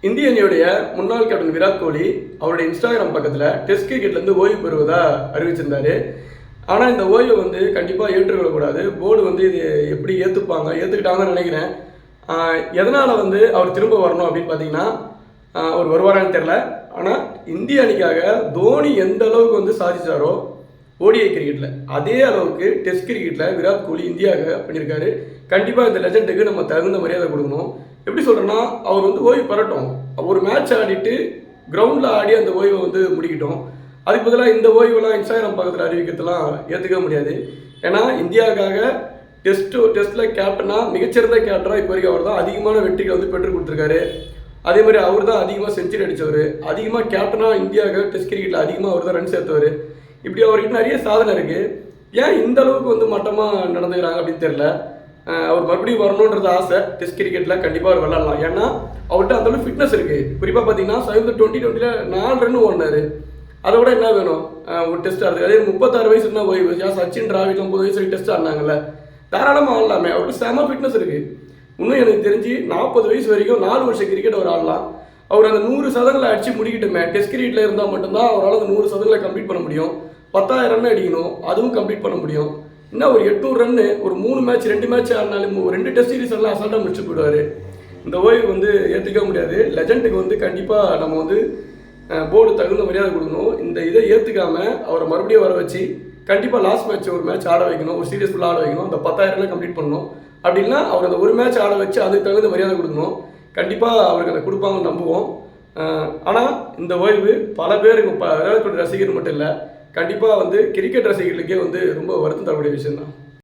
இந்திய அணியுடைய முன்னாள் கேப்டன் விராட் கோலி அவருடைய இன்ஸ்டாகிராம் பக்கத்தில் டெஸ்ட் கிரிக்கெட்லேருந்து ஓய்வு பெறுவதாக அறிவிச்சிருந்தாரு. ஆனால் இந்த ஓய்வை வந்து கண்டிப்பாக ஏற்றுக்கொள்ளக்கூடாது. போர்டு வந்து இது எப்படி ஏற்றுக்கிட்டாங்கன்னு நினைக்கிறேன். எதனால் வந்து அவர் திரும்ப வரணும் அப்படின்னு பார்த்தீங்கன்னா, அவர் வருவாரான்னு தெரில. ஆனால் இந்திய அணிக்காக தோனி எந்த அளவுக்கு வந்து சாதிச்சாரோ ஓடிஐ கிரிக்கெட்டில், அதே அளவுக்கு டெஸ்ட் கிரிக்கெட்டில் விராட் கோலி இந்தியாவுக்கு பண்ணியிருக்காரு. கண்டிப்பாக இந்த லெஜெண்டுக்கு நம்ம தகுந்த மரியாதை கொடுக்கணும். எப்படி சொல்கிறேன்னா, அவர் வந்து ஓய்வு பெறட்டும். ஒரு மேட்ச் ஆடிட்டு கிரவுண்டில் ஆடி அந்த ஓய்வை வந்து முடிக்கட்டும். அதுக்கு பதிலாக இந்த ஓய்வெல்லாம் இன்ஸ்டாகிராம் பக்கத்தில் அறிவிக்கிறதுலாம் ஏற்றுக்க முடியாது. ஏன்னா இந்தியாவுக்காக டெஸ்ட்டில் கேப்டனாக மிகச்சிறந்த கேப்டனாக இப்போ வரைக்கும் அவர் தான் அதிகமான வெற்றிகளை வந்து பெற்றுக் கொடுத்துருக்காரு. அதே மாதிரி அவர் தான் அதிகமாக செஞ்சுரி அடித்தவர். அதிகமாக கேப்டனாக இந்தியாவுக்கு டெஸ்ட் கிரிக்கெட்டில் அதிகமாக அவர் தான் ரன் சேர்த்தவர். இப்படி அவர்கிட்ட நிறைய சாதனை இருக்குது. ஏன் இந்த அளவுக்கு வந்து மட்டமாக நடந்துக்கிறாங்க அப்படின்னு தெரில. அவர் மறுபடியும் வரணுன்றது ஆசை. டெஸ்ட் கிரிக்கெட்டில் கண்டிப்பாக அவர் விளாட்லாம். ஏன்னா அவர்கிட்ட அந்தளவுக்கு ஃபிட்னஸ் இருக்குது. குறிப்பாக பார்த்தீங்கன்னா 2020 4 ரன் ஓடினார். அதை விட என்ன வேணும் ஒரு டெஸ்ட் ஆடுறது. அதே 36 வயசு என்ன ஓய்வு. சச்சின் டிராவிட் 9 வயசு டெஸ்ட் ஆடினாங்கல்ல, தாராளமாக ஆடலாமே. அவருக்கு செம ஃபிட்னஸ் இருக்குது. இன்னும் எனக்கு தெரிஞ்சு 40 வயசு வரைக்கும் 4 வருஷம் கிரிக்கெட் அவர் ஆடலாம். அவர் அந்த 100 சதங்களை அடித்து முடிக்கட்டுமே. டெஸ்ட் கிரிக்கெட்டில் இருந்தால் மட்டும்தான் அவரால் அந்த 100 சதங்களை கம்ப்ளீட் பண்ண முடியும். 10,000 ரன் அடிக்கணும், அதுவும் கம்ப்ளீட் பண்ண முடியும். இன்னும் ஒரு 800 ரன்னு ஒரு 3 மேட்ச் 2 மேட்ச் ஆடினாலும் 2 டெஸ்ட் சீரிஸ் எல்லாம் அசால்ட்டாக முடிச்சு போயிடுவார். இந்த ஓய்வு வந்து ஏற்றுக்க முடியாது. லெஜெண்டுக்கு வந்து கண்டிப்பாக நம்ம வந்து போர்டு தகுந்த மரியாதை கொடுக்கணும். இந்த இதை ஏற்றுக்காமல் அவரை மறுபடியும் வர வச்சு கண்டிப்பாக லாஸ்ட் மேட்ச் ஒரு மேட்ச் ஆட வைக்கணும். ஒரு சீரியஸ் ஃபுல்லாக ஆட வைக்கணும். அந்த 10,000 ரன் கம்ப்ளீட் பண்ணணும். அப்படின்னா அவர் அந்த ஒரு மேட்ச் ஆட வச்சு அதுக்கு தகுந்த மரியாதை கொடுக்கணும். கண்டிப்பாக அவருக்கு அதை கொடுப்பாங்கன்னு நம்புவோம். ஆனால் இந்த ஓய்வு பல பேருக்கு விராட் கோலி ரசிகர் மட்டும் இல்லை, கண்டிப்பாக வந்து கிரிக்கெட் ரசிகர்களுக்கே வந்து ரொம்ப வருத்தம் தரக்கூடிய விஷயம் தான்.